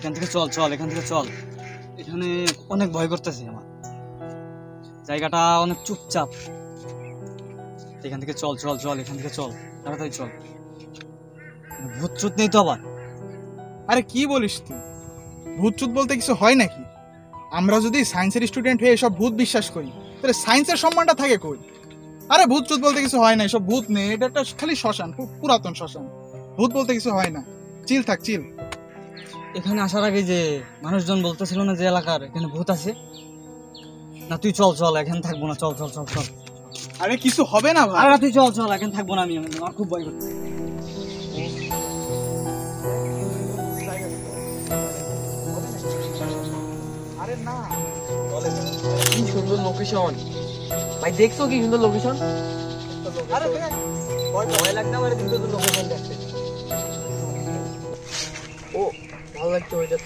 এখান থেকে চল চল এখান থেকে চল। এখানে অনেক ভয় করতেছে আমার, জায়গাটা অনেক চুপচাপ। এখান থেকে চল চল চল এখান থেকে চল, তাড়াতাড়ি চল। ভূত চুত নেই তো আবার? আরে কি বলিস তুই? ভূত চুত বলতে কিছু হয় নাকি? আমরা যদি সায়েন্সের স্টুডেন্ট হয়ে এসব ভূত বিশ্বাস করি তাহলে সায়েন্সের সম্মানটা থাকে কই? আরে ভূত চুত বলতে কিছু হয় না, এসব ভূত নেই, এটা একটা খালি শ্মশান, খুব পুরাতন শ্মশান। ভূত বলতে কিছু হয় না, চিল থাক চিল। এখানে আসার আগে যে মানুষজন বলতেছিল না যে এলাকার এখানে ভূত আছে? না তুই চল চল, এখানে থাকবো না, চল চল চল চল। আরে কিছু হবে না ভাই। আরে তুই চল চল, এখানে থাকবো না আমি, আমার খুব ভয় করছে। আরে না, কি সুন্দর লোকেশন ভাই, দেখছো কি সুন্দর লোকেশন? আরে দেখ, ভয় লাগছে আমার কিন্তু লোকেশন দেখতে। ও ভালো লাগছে ওইটা।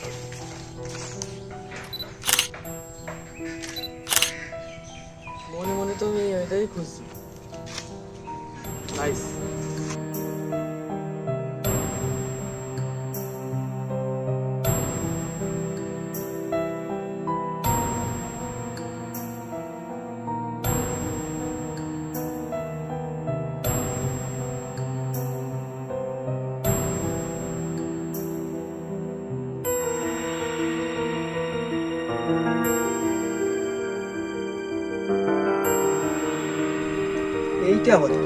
মনে মনে তো আমি ওইটাই খুঁজছি। নাইস। এইটা হলো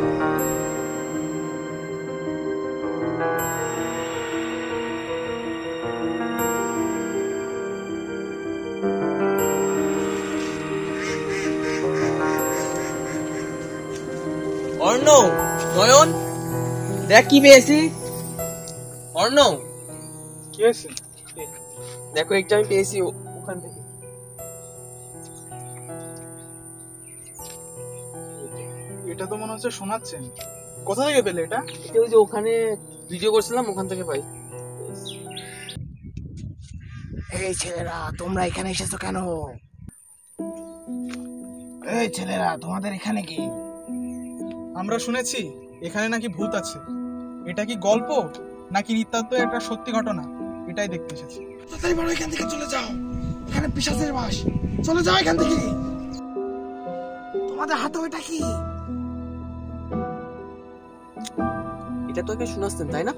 অর্ণব, নয়ন, দেখ কি পেয়েছি। অর্ণব কি হয়েছে? দেখো একটা আমি পেয়েছি ওখান থেকে। এটা তো মনে হচ্ছে শোনাচ্ছেন। কোথা থেকে পেলে এটা? এটা ওই যে ওখানে ভিডিও করছিলাম, ওখান থেকে পাই। এই ছেলেরা, তোমরা এখানে এসেছো কেন? এই ছেলেরা, তোমাদের এখানে কি? আমরা শুনেছি এখানে নাকি ভূত আছে। এটা কি গল্প নাকি নিতান্ত একটা সত্যি ঘটনা? এটাই দেখতে এসেছি। তাড়াতাড়ি বলো, এখান থেকে চলে যাও, এখানে পিশাচের বাস। চলে যাও এখান থেকে। তোমাদের হাতে ওইটা কি? এটা তো একে শোনাচ্ছেন তাই না?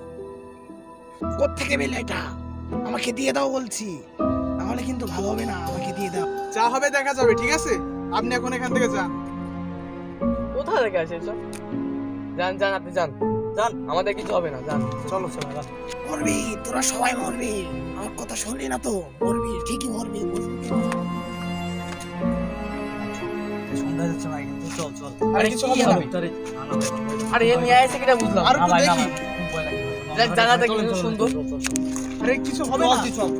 কোত্থেকে পেলে এটা? আমাকে দিয়ে দাও বলছি, নাহলে কিন্তু ভালো হবে না। আমাকে দিয়ে দাও। যা হবে দেখা যাবে, ঠিক আছে? আপনি এখন এখান থেকে যান। কোথা থেকে আসে সব? যান যান, আপনি যান যান, আমাদের কিছু হবে না, যান। চলো চলো যান। মরবি, তোরা সবাই মরবি। আমার কথা শুনলি না তো? মরবি, ঠিকই মরবি। সন্ধ্যা যাচ্ছে ভাই, এখান থেকে চল চল। আরে কিছু হবে না। আরে এ নিয়ে আসছে কিনা বুঝলাম। আর একটু দেখি। দেখ জায়গাটা কি সুন্দর। আরে কিছু হবে না, চল।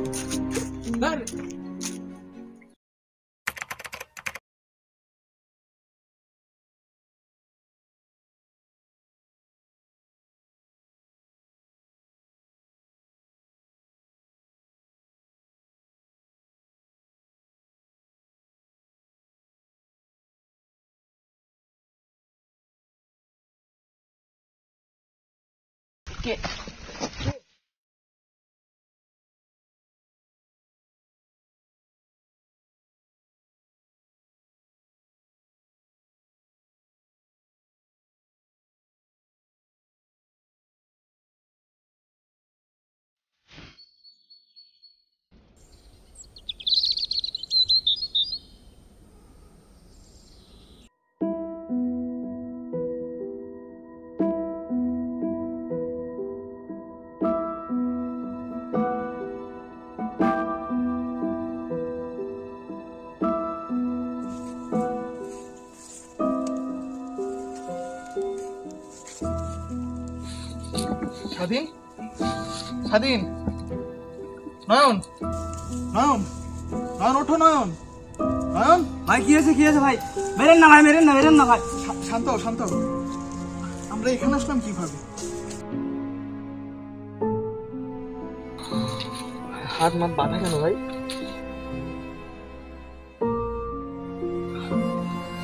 স্বাধীন, স্বাধীন, নয়ন, নয়ন, নয়ন ওঠো, নয়ন, নয়ন। ভাই কি হয়েছে ভাই? মেরেন না ভাই, মেরেন না ভাই। শান্ত হও, শান্ত হও। আমরা এখানে আসলাম কিভাবে? হাত মাত বাঁধা কেন ভাই?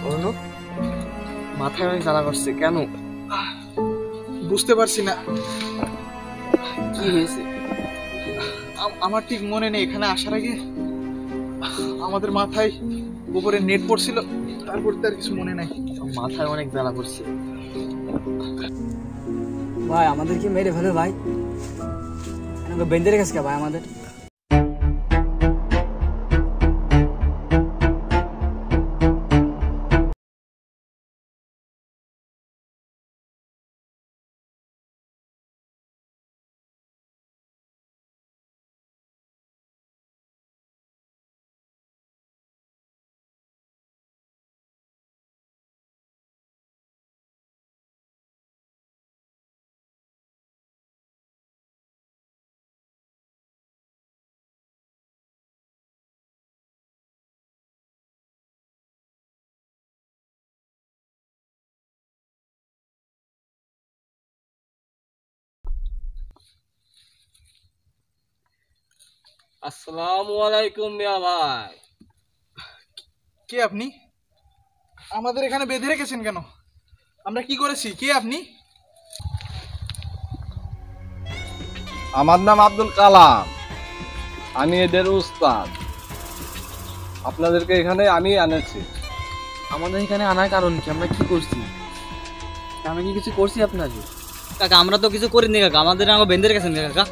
অর্ণব, মাথায় অনেক জ্বালা করছে কেন? বুঝতে পারছি না। কি হয়েছে? আমার ঠিক মনে নেই, এখানে আসার আগে আমাদের মাথায় উপরে নেট পড়ছিল, তারপর তার কিছু মনে নাই। মাথায় অনেক জ্বালা করছে। ভাই আমাদের কি মেরে ফেলে ভাই, বেঁধে রেখেছে ভাই আমাদের। আসসালামু আলাইকুম মিয়া ভাই। কে আপনি? আমাদের এখানে বেঁধে রেখেছেন কেন? আমরা কি করেছি? কে আপনি? আমার নাম আব্দুল কালাম, আমি এদের উস্তাদ। আপনাদেরকে এখানে আমি আনেছি। আমাদের এখানে আনার কারণ কি? আমরা কি করছি? আমি কি কিছু করছি আপনাকে? কাকা আমরা তো কিছু করিনি কাকা, আমাদের বেঁধে রেখেছেন কাকা,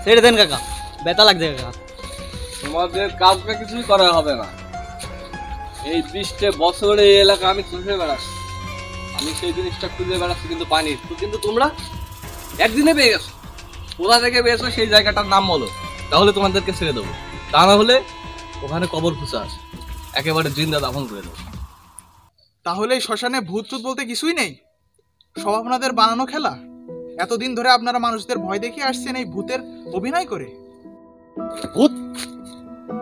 ছেড়ে দেন কাকা, ব্যথা লাগছে কাকা। তোমাদের কাউকে কিছুই করা হবে না। এই 20 বছরে এই এলাকা আমি খুঁজে বেড়াচ্ছি, আমি সেই জিনিসটা খুঁজে বেড়াচ্ছি কিন্তু পাইনি। তো কিন্তু তোমরা একদিনে পেয়ে গেছো। কোথা থেকে পেয়েছো সেই জায়গাটার নাম বলো, তাহলে তোমাদেরকে ছেড়ে দেবো। তা না হলে ওখানে কবর খুঁজে আছে, একেবারে জিন্দা দাফন করে দেবো। তাহলে এই শ্মশানে ভূত টুত বলতে কিছুই নেই, সব আপনাদের বানানো খেলা? এতদিন ধরে আপনারা মানুষদের ভয় দেখিয়ে আসছেন এই ভূতের অভিনয় করে? ভূত?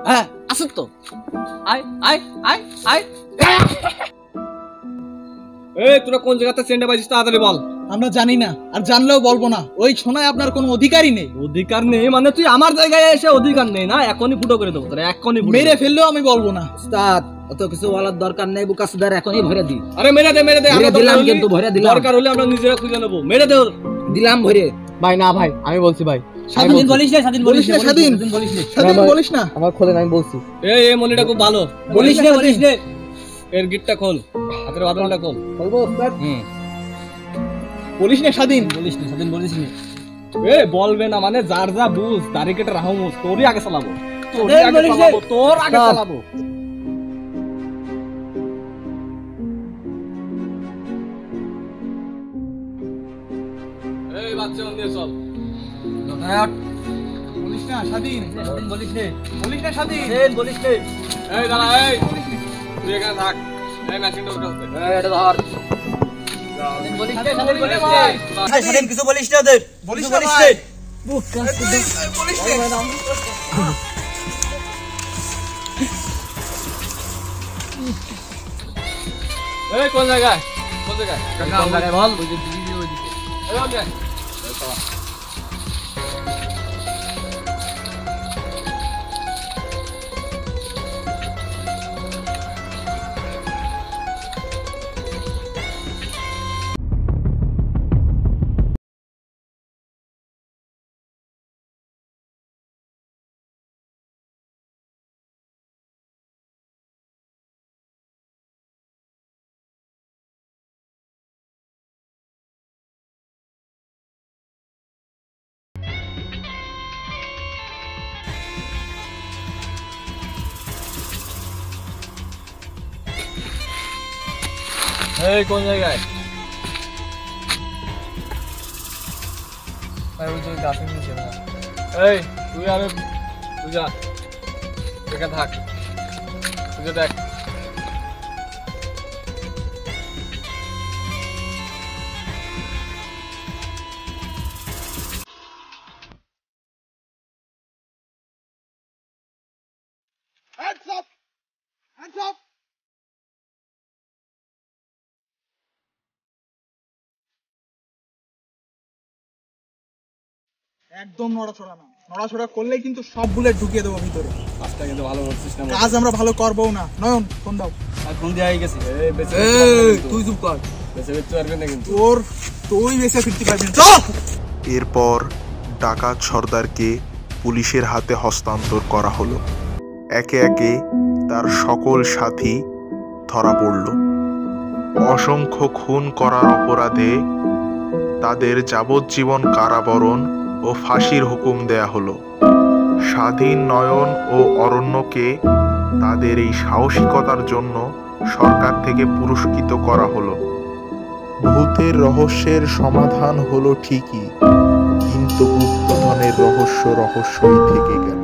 হ্যাঁ আসুন তো, আয় আয় আয় আয়। এই তোরা কোন জায়গাতে সেন্ডে পাইছিস তাড়াতাড়ি বল। আমরা জানি না, আর জানলেও বলবো না। ওই শোনায় আপনার কোনো অধিকারই নেই। অধিকার নেই মানে তুই আমার জায়গায় এসে অধিকার নেই না? এখনই ফুটো করে দেবো তোরা, এখনই মেরে ফেললেও আমি বলবো না। উস্তাদ অত কিছু বলার দরকার নেই, বুকা সুদার এখনই ভরে দি। আরে মেরে দে মেরে দে, মেরে দিলাম কিন্তু, ভরে দিলাম। দরকার হলে আমরা নিজেরা খুঁজে নেবো, মেরে দে। দিলাম ভরে। ভাই না ভাই, আমি বলছি ভাই। স্বাধীন বলিস না, স্বাধীন বলিস না, স্বাধীন বলিস না, স্বাধীন বলিস না। আমার খোলেন, আমি বলছি। এই মনিটা খুব ভালো, বলিস না, বলিস না। এর গিটটা খোল, হাতের বাঁধনটা খোল। বলবো উস্তাদ? বলিস না স্বাধীন। বলিস না, স্বাধীন বলিস না। এ বলবে না মানে যার যা বুঝ তারই কেটে রাহমুস, তোরই আগে চালাবো, তোরই এই আগে বলিস চালাবো, তোর আগে স্যার। চালাবো। এই বাচ্চা নিয়ে চল। বলিস না স্বাধীন, স্বাধীন বলিস না, বলিস না স্বাধীন। স্বাধীন বলিস না। এই দাঁড়া, এই তুই এখানে থাক। এই মেশিনটা ওর কাছে দে। এটা ধর। স্বাধীন বলিস না, স্বাধীন স্বাধীন বলিস বলিস না, না। ভাই। স্বাধীন কিছু বলিস না ওদের, বলিস কিছু না বলিস ভাই। না। বুক কাঁপছে। বলিস না। এই কোন জায়গায়, কোন জায়গায়? কোন জায়গায় বল? এই ওদিকে। এই চল। এই কোন জায়গায়? ভাই ওই যে গাছের নিচে ভাই। এই তুই আর তুই যা, এখানে থাক, তুই দেখ। Hands up! Hands up! একদম নড়াচড়া না, নড়াচড়া করলেই কিন্তু সব বুলেট ঢুকিয়ে দেবো ভিতরে। কাজটা কিন্তু ভালো করছিস না। কাজ আমরা ভালো করবো না। নয়ন ফোন দাও। আর ফোন দেয়া হয়ে গেছে। এই বেঁচে তুই চুপ কর। বেঁচে বেঁচে পারবি না কিন্তু। তুই বেঁচে ফিরতে পারবি না। এরপর ডাকাত সর্দারকে পুলিশের হাতে হস্তান্তর করা হলো। একে একে তার সকল সাথী ধরা পড়ল। অসংখ্য খুন করার অপরাধে তাদের যাবজ্জীবন কারাবরণ ও ফাঁসির হুকুম দেয়া হলো। স্বাধীন, নয়ন ও অরণ্যকে তাদের এই সাহসিকতার জন্য সরকার থেকে পুরস্কৃত করা হলো। ভূতের রহস্যের সমাধান হলো ঠিকই, কিন্তু গুপ্তধনের রহস্যই থেকে গেল।